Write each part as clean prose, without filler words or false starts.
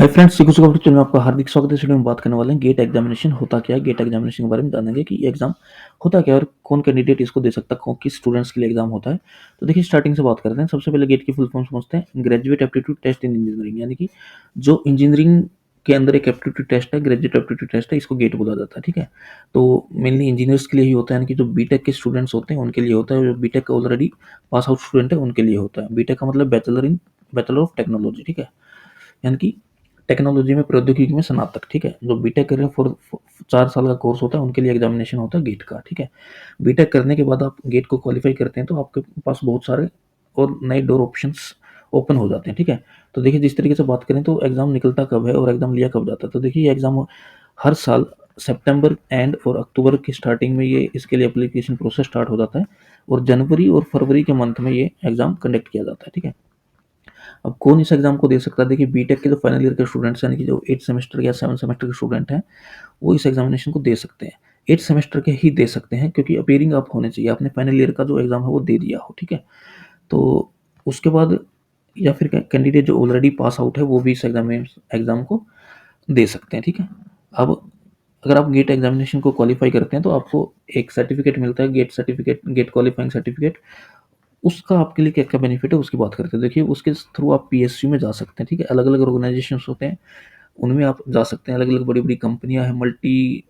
Hi friends, secure secure channel में आपका हार्दिक स्वागत है। इस वीडियो में बात करने वाले हैं गेट एग्जामिनेशन होता क्या है। गेट एग्जामिनेशन के बारे में जानेंगे कि ये एग्जाम होता क्या है और कौन कैंडिडेट इसको दे सकता है, किस स्टूडेंट्स के लिए एग्जाम होता है। तो देखिए, स्टार्टिंग से बात करते हैं। सबसे पहले गेट की फुल फॉर्म समझते हैं। Graduate aptitude test in engineering, यानी कि जो इंजीनियरिंग के अंदर एक एप्टीट्यूड टेस्ट है, ग्रेजुएट एप्टीट्यूड टेस्ट है, इसको गेट बोला जाता है। ठीक है, तो मेनली इंजीनियर्स के लिए ही होता है, यानी कि जो बीटेक के स्टूडेंट्स होते हैं उनके लिए होता है। जो बीटेक का ऑलरेडी पास आउट स्टूडेंट है उनके लिए होता है। बीटेक का मतलब बैचलर ऑफ टेक्नोलॉजी। ठीक है, यानी कि टेक्नोलॉजी में, प्रौद्योगिकी में स्नातक। ठीक है, जो बीटेक कर रहे हैं फॉर 4 साल का कोर्स होता है, उनके लिए एग्जामिनेशन होता है गेट का। ठीक है, बीटेक करने के बाद आप गेट को क्वालिफाई करते हैं तो आपके पास बहुत सारे और नए डोर ऑप्शंस ओपन हो जाते हैं। ठीक है, तो देखिए, जिस तरीके से बात करें तो एग्जाम निकलता कब है और एग्जाम लिया कब जाता है। तो देखिए, ये एग्जाम हर साल सितंबर एंड और अक्टूबर की स्टार्टिंग में ये इसके लिए एप्लीकेशन प्रोसेस स्टार्ट हो जाता है और जनवरी और फरवरी के मंथ में ये एग्जाम कंडक्ट किया जाता है। ठीक है, अब कौन इस एग्जाम को दे सकता है? देखिए, बीटेक के जो फाइनल ईयर के स्टूडेंट्स हैं, यानी कि जो 8 सेमेस्टर या 7 सेमेस्टर के स्टूडेंट हैं, वो इस एग्जामिनेशन को दे सकते हैं। 8 सेमेस्टर के ही दे सकते हैं, क्योंकि अपीयरिंग आप होने चाहिए, आपने फाइनल ईयर का जो एग्जाम है वो दे दिया हो। ठीक है, तो उसके बाद या फिर कैंडिडेट जो ऑलरेडी पास आउट है वो भी इस एग्जाम को दे सकते हैं। ठीक है, अब अगर आप गेट एग्जामिनेशन को क्वालिफाई करते हैं तो आपको एक सर्टिफिकेट मिलता है, GATE certificate, GATE qualifying certificate. उसका आपके लिए क्या-क्या बेनिफिट है उसकी बात करते हैं। देखिए, उसके थ्रू आप पीएसयू में जा सकते हैं। ठीक है, अलग-अलग ऑर्गेनाइजेशंस होते हैं, उनमें आप जा सकते हैं। अलग-अलग बड़ी-बड़ी कंपनियाँ हैं, मल्टी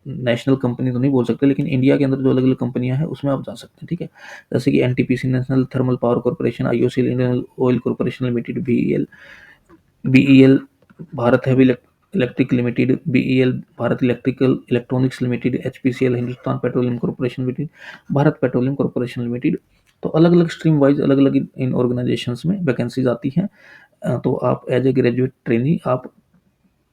नेशनल कंपनी तो नहीं बोल सकते, लेकिन इंडिया के अंदर जो अलग-अलग कंपनियाँ हैं उसमें आप जा सकते हैं। ठीक है, जैसे कि NTPC national thermal power corporation, IOCL Indian oil corporation limited, BEL Bharat heavy electric limited, BEL Bharat electrical electronics limited, HPCL Hindustan petroleum corporation limited, Bharat petroleum corporation limited. तो अलग-अलग स्ट्रीम वाइज़ अलग-अलग इन ऑर्गेनाइजेशंस में वैकेंसीज़ आती हैं। तो आप एज़ ए ग्रेजुएट ट्रेनी आप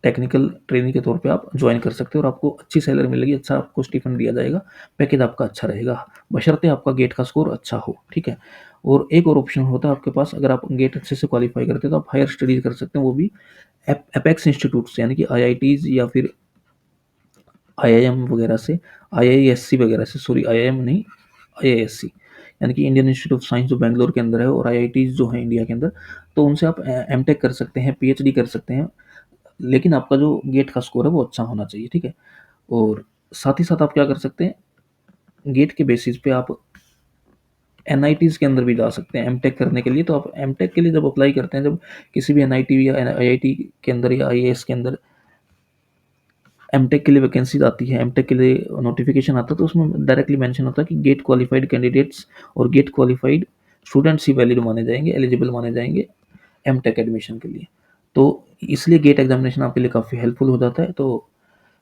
technical trainee के तौर पे आप जॉइन कर सकते हो और आपको अच्छी सैलरी मिलेगी, अच्छा आपको स्टीपेंड दिया जाएगा, पैकेज आपका अच्छा रहेगा, बशर्ते आपका गेट का स्कोर अच्छा हो। ठीक है, और एक और ऑप्शन होता है आपके पास, अगर आप गेट अच्छे से क्वालिफाई करते हैं तो आप हायर स्टडीज़ कर सकते हैं, वो भी एपेक्स इंस्टीट्यूट से, यानी कि आईआईटीज़ या फिर आईआईएम वगैरह से, आईआईएससी वगैरह से, सॉरी आईआईएम नहीं, आईआईएससी, यानी कि इंडियन इंस्टीट्यूट ऑफ साइंस जो बैंगलोर के अंदर है, और आईआईटीज़ जो हैं इंडिया के अंदर, तो उनसे आप एमटेक कर सकते हैं, पीएचडी कर सकते हैं। लेकिन आपका जो गेट का स्कोर है वो अच्छा होना चाहिए। ठीक है, और साथ ही साथ आप क्या कर सकते हैं, गेट के बेसिस पे आप एनआईटीज़ के अंदर भी जा सकते हैं एमटेक करने के लिए। तो आप एमटेक के लिए जब अप्लाई करते हैं, जब किसी भी एनआईटी या आईआईटी के अंदर या आईएएस के अंदर एमटेक के लिए वैकेंसीज आती है, एमटेक के लिए नोटिफिकेशन आता है, तो उसमें डायरेक्टली मेंशन होता है कि गेट क्वालिफाइड कैंडिडेट्स और गेट क्वालिफाइड स्टूडेंट्स ही वैलिड माने जाएंगे, एलिजिबल माने जाएंगे एमटेक एडमिशन के लिए। तो इसलिए गेट एग्जामिनेशन आपके लिए काफ़ी हेल्पफुल हो जाता है। तो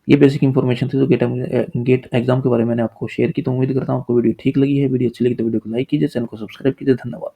ये बेसिक इन्फॉर्मेशन थी जो गेट एग्जाम के बारे में मैंने आपको शेयर की। तो उम्मीद करता हूँ आपको वीडियो ठीक लगी है। वीडियो अच्छी लगी तो वीडियो को लाइक कीजिए, चैनल को सब्सक्राइब कीजिए। धन्यवाद।